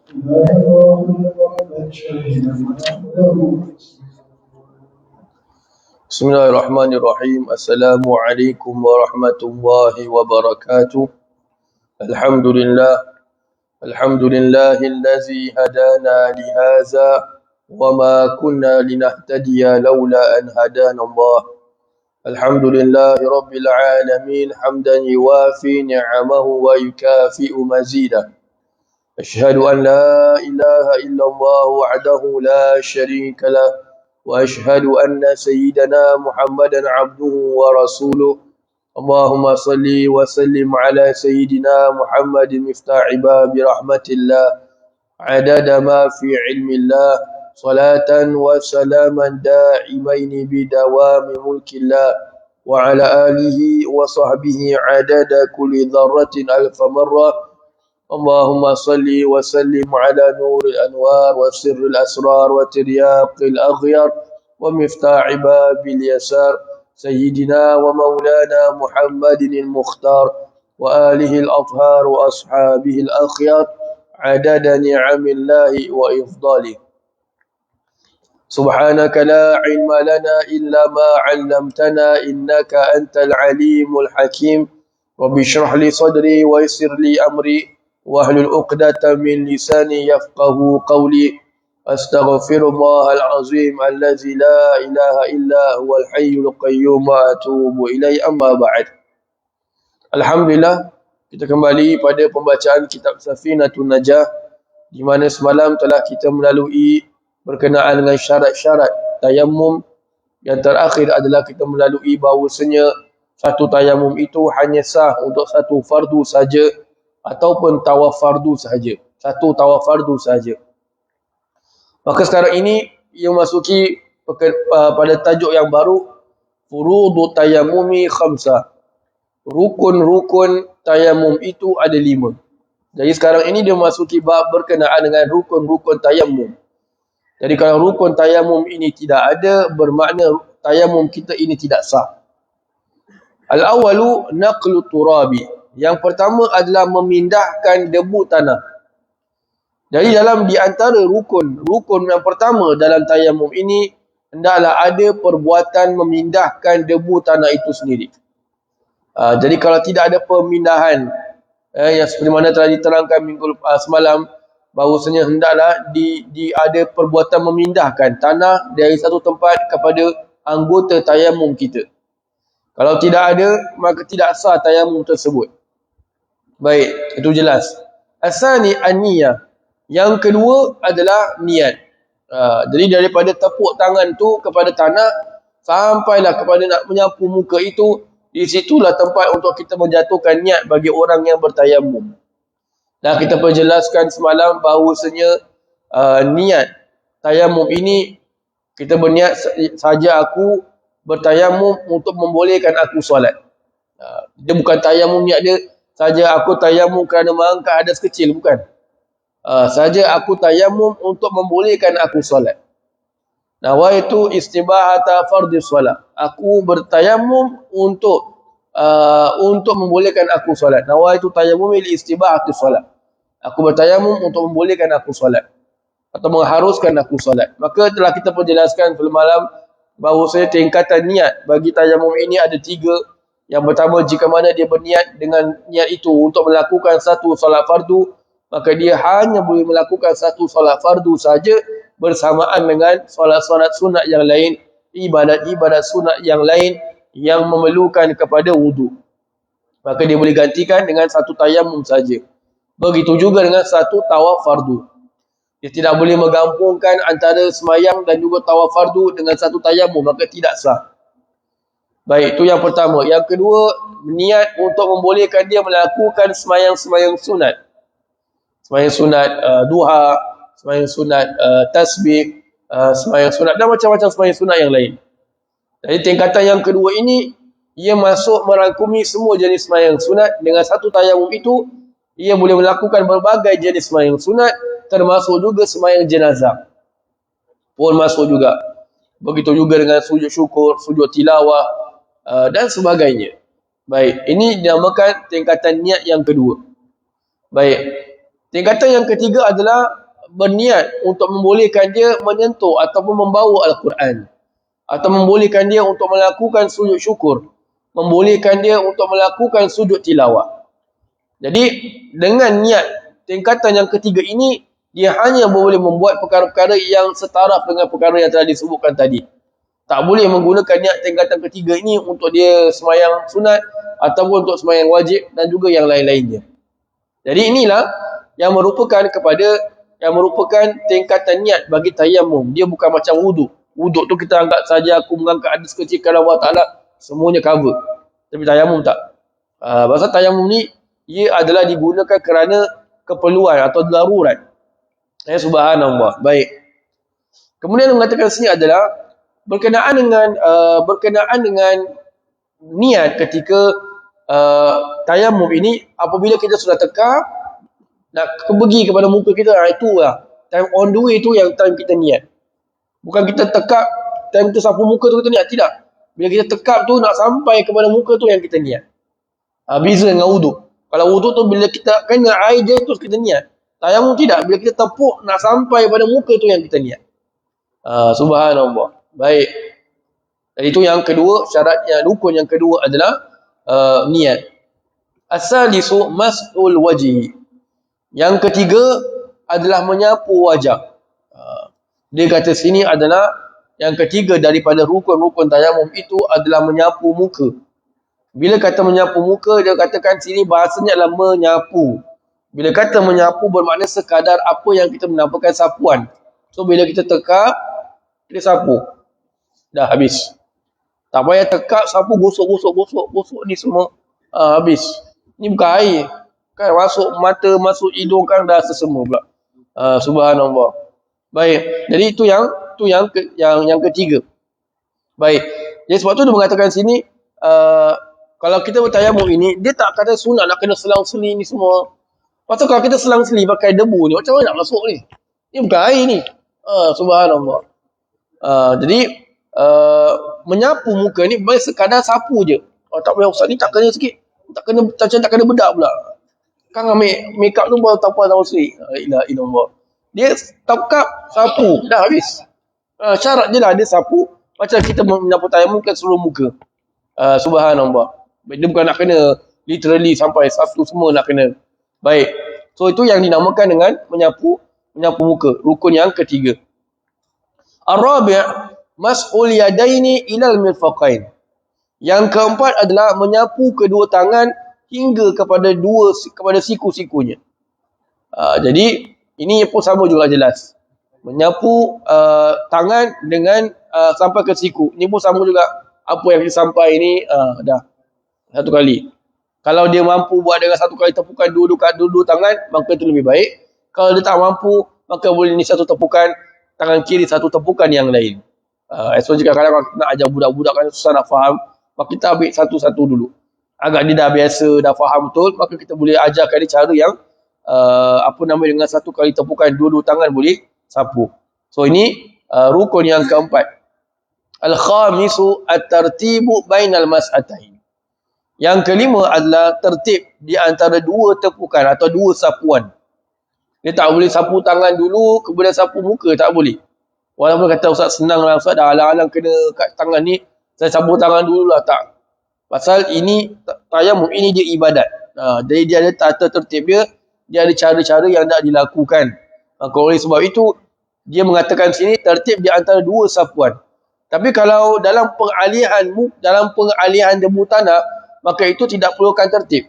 Bismillahirrahmanirrahim. Assalamualaikum warahmatullahi wabarakatuh. Alhamdulillah. Alhamdulillahillazi hadana lihaza wa ma kunna linahtadiya laula an hadana Allah. Alhamdulillahi rabbil alamin hamdan yuwafi ni'amahu wa yukafi'u mazidah. أشهد أن لا إله إلا الله وحده لا شريك له وأشهد أن سيدنا محمدا عبده ورسوله اللهم صل وسلم على سيدنا محمد مفتاح باب رحمة الله عدد ما في علم الله صلاة وسلاما دائمين بدوام ملك الله وعلى آله وصحبه عدد كل ذرة ألف مرة اللهم صل وسلم على نور الأنوار وسر الأسرار وترياق الأغيار ومفتاح باب اليسار سيدنا ومولانا محمد المختار وآله الأطهار وأصحابه الأخيار عدد نعم الله وإفضاله. سبحانك لا علم لنا إلا ما علمتنا إنك أنت العليم الحكيم. رب اشرح لي صدري ويسر لي أمري واحلل عقدة من لساني يفقه قولي أستغفر الله العظيم الذي لا إله إلا هو الحي القيوم وأتوب إليه أما بعد. Alhamdulillah, kita kembali pada pembacaan kitab Safinatun Najah, di mana semalam telah kita melalui berkenaan dengan syarat-syarat tayammum. Yang terakhir adalah kita melalui bahawasanya satu tayammum itu hanya sah untuk satu fardu saja ataupun tawaf fardu sahaja. Satu tawaf fardu sahaja. Maka sekarang ini ia masuki pada tajuk yang baru, furudu tayammumi khamsah. Rukun-rukun tayamum itu ada 5. Jadi sekarang ini dia masuki bab berkenaan dengan rukun-rukun tayamum. Jadi kalau rukun tayamum ini tidak ada, bermakna tayamum kita ini tidak sah. Al-awalu naqlu turabi. Yang pertama adalah memindahkan debu tanah. Jadi di antara rukun yang pertama dalam tayamum ini, hendaklah ada perbuatan memindahkan debu tanah itu sendiri. Jadi kalau tidak ada pemindahan, yang seperti mana telah diterangkan minggu semalam, bahawasanya hendaklah ada perbuatan memindahkan tanah dari satu tempat kepada anggota tayamum kita. Kalau tidak ada, maka tidak sah tayamum tersebut. Baik, itu jelas. Asani an-niyah. Yang kedua adalah niat. Jadi daripada tepuk tangan tu kepada tanah sampailah kepada nak menyapu muka itu, di situlah tempat untuk kita menjatuhkan niat bagi orang yang bertayamum. Dan kita perjelaskan semalam bahawasanya niat tayamum ini, kita berniat saja aku bertayamum untuk membolehkan aku solat. Dia bukan tayamum niat dia saja aku tayamum kerana mengangkat hadas kecil, bukan. Saja aku tayamum untuk membolehkan aku solat. Nawaitu istibahata fardhi solat. Aku bertayamum untuk membolehkan aku solat. Nawaitu tayamum li istibahati solat. Aku bertayamum untuk membolehkan aku solat atau mengharuskan aku solat. Maka telah kita perjelaskan semalam bahawa tingkatan niat bagi tayamum ini ada 3. Yang pertama, jika mana dia berniat dengan niat itu untuk melakukan satu solat fardu, maka dia hanya boleh melakukan satu solat fardu saja bersamaan dengan solat-solat sunat yang lain, ibadat-ibadat sunat yang lain yang memerlukan kepada wudu. Maka dia boleh gantikan dengan satu tayamum saja. Begitu juga dengan satu tawaf fardu. Dia tidak boleh menggabungkan antara semayang dan juga tawaf fardu dengan satu tayamum, maka tidak sah. Baik, itu yang pertama. Yang kedua, niat untuk membolehkan dia melakukan semayang-semayang sunat. Semayang sunat duha, semayang sunat tasbih, semayang sunat dan macam-macam semayang sunat yang lain. Jadi tingkatan yang kedua ini, ia masuk merangkumi semua jenis semayang sunat. Dengan satu tayamum itu, ia boleh melakukan berbagai jenis semayang sunat, termasuk juga semayang jenazah pun masuk juga. Begitu juga dengan sujud syukur, sujud tilawah, dan sebagainya. Baik, ini dinamakan tingkatan niat yang kedua. Baik, Tingkatan yang ketiga adalah berniat untuk membolehkan dia menyentuh ataupun membawa Al-Quran, atau membolehkan dia untuk melakukan sujud syukur, membolehkan dia untuk melakukan sujud tilawah. Jadi dengan niat tingkatan yang ketiga ini, dia hanya boleh membuat perkara-perkara yang setara dengan perkara yang telah disebutkan tadi. Tak boleh menggunakan niat tingkatan ketiga ini untuk dia semayang sunat ataupun untuk semayang wajib dan juga yang lain-lainnya. Jadi inilah yang merupakan tingkatan niat bagi tayamum. Dia bukan macam wuduk. Wuduk tu kita anggap saja aku mengangkat hadis kecil kalau Allah Ta'ala semuanya cover. Tapi tayamum tak. Pasal tayamum ni ia adalah digunakan kerana keperluan atau darurat. Subhanallah. Baik. Kemudian yang mengatakan sini adalah berkenaan dengan niat ketika tayamum ini, apabila kita sudah tekap nak pergi kepada muka kita, itulah time on the way tu yang time kita niat. Bukan kita tekap time tu sapu muka tu kita niat, tidak. Bila kita tekap tu nak sampai kepada muka tu yang kita niat. Beza dengan wuduk. Kalau wuduk tu bila kita kena air je terus kita niat. Tayamum tidak, bila kita tepuk nak sampai pada muka tu yang kita niat. Subhanallah. Baik. Jadi itu yang kedua, syaratnya rukun yang kedua adalah niat. As-salisu mas'ul wajhi. Yang ketiga adalah menyapu wajah. Dia kata sini adalah yang ketiga daripada rukun-rukun tayamum itu adalah menyapu muka. Bila kata menyapu muka, dia katakan sini bahasanya adalah menyapu. Bila kata menyapu bermakna sekadar apa yang kita menamakan sapuan. So bila kita tekap, kita sapu. Dah habis. Tak payah tekap, sapu, gosok ni semua. Habis. Ni bukan air. Kan masuk mata, masuk hidung kan dah sesama pula. Subhanallah. Baik. Jadi itu yang ketiga. Baik. Jadi sebab tu dia mengatakan sini kalau kita bertayamum ini, dia tak kata sunat nak kena selang-seli ni semua. Pasal kalau kita selang-seli pakai debu ni, macam mana nak masuk ni? Ni bukan air ni. Subhanallah. Jadi menyapu muka ni boleh sekadar sapu je. Tak payah ustaz ni tak kena sikit. Tak kena bedak pula. Kan ambil make up tu baru tapal tahu sendiri. La ilaha illallah. Dia tekap sapu, dah habis. Syarat je lah dia sapu macam kita menyapu tayamum kan seluruh muka. Subhanallah. Dia bukan nak kena literally sampai sapu semua nak kena. Baik. So itu yang dinamakan dengan menyapu muka. Rukun yang ketiga. Ar-rabi' mas'ul yadaini ilal mirfaqain. Yang keempat adalah menyapu kedua tangan hingga kepada siku-sikunya. Jadi ini pun sama juga jelas. Menyapu tangan dengan sampai ke siku. Ini pun sama juga. Apa yang kita sampai ini dah satu kali. Kalau dia mampu buat dengan satu kali tepukan dua tangan, maka itu lebih baik. Kalau dia tak mampu, maka boleh ni satu tepukan tangan kiri, satu tepukan yang lain. So jika kadang-kadang kita nak ajar budak-budak kan susah nak faham, maka kita ambil satu-satu dulu. Agak dia dah biasa, dah faham betul, maka kita boleh ajarkan dia cara yang dengan satu kali tepukan dua tangan boleh sapu. So ini rukun yang keempat. Al-khamisu at-tartibu bainal mas'atain. Yang kelima adalah tertib di antara dua tepukan atau dua sapuan. Dia tak boleh sapu tangan dulu kemudian sapu muka, tak boleh. Walaupun kata ustaz senang lah, ustaz dah alang-alang kena kat tangan ni, saya sapu tangan dulu lah, tak. Pasal ini tayamum ini dia ibadat. Jadi dia ada tata tertib dia ada cara-cara yang tak dilakukan. Maka oleh sebab itu dia mengatakan sini tertib di antara dua sapuan. Tapi kalau dalam pengalihan debu tanah, maka itu tidak perlukan tertib.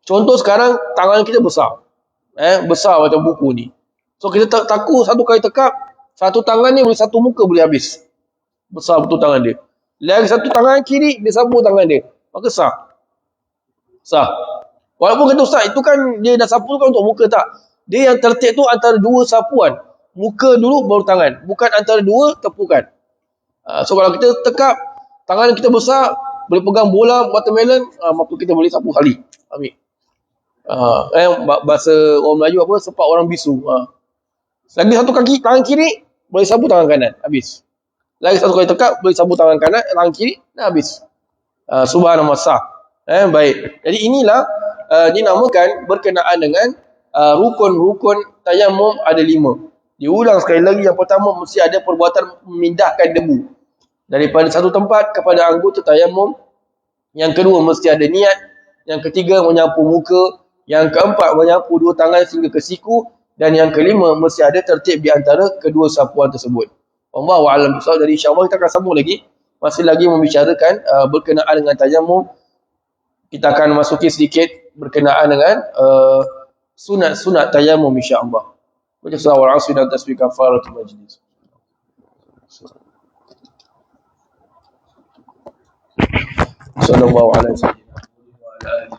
Contoh sekarang tangan kita besar. Besar macam buku ni. So kita takut satu kali tekap, satu tangan ni boleh satu muka boleh habis. Besar betul tangan dia. Lagi satu tangan kiri, dia sapu tangan dia. Maka sah. Walaupun kata ustaz, itu kan dia dah sapu kan untuk muka, tak. Dia yang tertib tu antara dua sapuan. Muka dulu baru tangan. Bukan antara dua tepukan. So kalau kita tekap, tangan kita besar, boleh pegang bola, watermelon, maka kita boleh sapu sekali. Ambil. Bahasa orang Melayu apa? Sepak orang bisu. Lagi satu kaki, tangan kiri, boleh sapu tangan kanan. Habis. Lagi satu kali tekap, boleh sapu tangan kanan, tangan kiri, dah habis. Subhanallah sah. Baik. Jadi inilah dinamakan berkenaan dengan rukun-rukun tayamum ada 5. Diulang sekali lagi, yang pertama mesti ada perbuatan memindahkan debu daripada satu tempat kepada anggota tayamum. Yang kedua mesti ada niat. Yang ketiga menyapu muka. Yang keempat menyapu 2 tangan sehingga ke siku. Dan yang kelima mesti ada tertib di antara kedua sapuan tersebut. Wallahu a'lam bishawab. Jadi insya-Allah kita akan sambung lagi, masih lagi membicarakan berkenaan dengan tayamum. Kita akan masuki sedikit berkenaan dengan sunat-sunat tayamum insya-Allah. Baca surah Al-'Asr dan tasbih kafaratul majlis. Sallallahu alaihi wasallam.